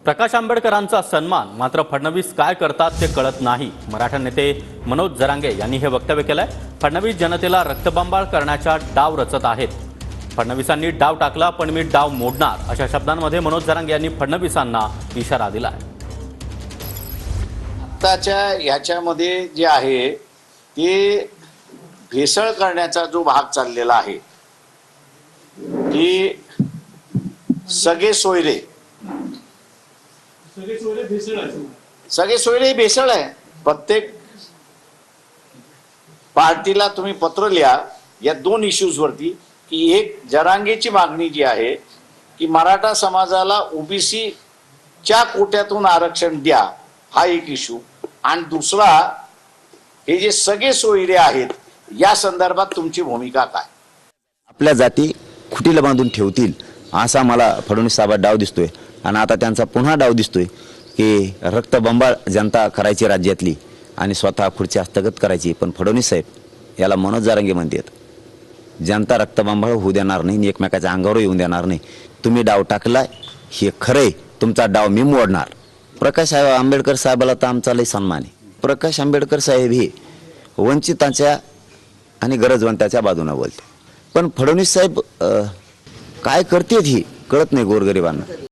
प्रकाश आंबेडकरांचा सन्मान, मात्र फडणवीस काय करतात ते कळत नाही. मराठा नेते मनोज जरांगे यांनी हे वक्तव्य केलंय. फडणवीस जनतेला रक्तबंबाळ करण्याचा डाव रचत आहेत. फडणवीसांनी डाव टाकला पण मी डाव मोडणार, अशा शब्दांमध्ये मनोज जरांगे यांनी फडणवीसांना इशारा दिलाय. आताच्या ह्याच्यामध्ये जे आहे ते भेसळ करण्याचा जो भाग चाललेला आहे की सगळे सोयरे भेसळ आहे. प्रत्येक पार्टीला तुम्ही पत्र लिहा या दोन इश्यूज वरती की एक जरांगेची मागणी जी आहे की मराठा समाजाला ओबीसी च्या कोट्यातून आरक्षण द्या, हा एक इश्यू, आणि दुसरा हे जे सगळे सोयरे आहेत या संदर्भात तुमची भूमिका काय. आपल्या जाती खुटीला बांधून ठेवतील असा मला फडणवीस साहेब डाव दिसतोय. आणि आता त्यांचा पुन्हा डाव दिसतोय की रक्तबंबाळ जनता करायची राज्यातली आणि स्वतः खुर्ची हस्तगत करायची. पण फडणवीस साहेब याला मनोज जरांगे म्हणतात, जनता रक्तबंबाळ होऊ देणार नाही, एकमेकाच्या अंगावर येऊन देणार नाही. तुम्ही डाव टाकलाय हे खरंय, तुमचा डाव मी मोडणार. प्रकाश आंबेडकर साहेबाला तर आमचा लय सन्मान आहे. प्रकाश आंबेडकर साहेब हे वंचितांच्या आणि गरजवंताच्या बाजूने बोलते. पण फडणवीस साहेब काय करतेत ही कळत नाही गोरगरिबांना.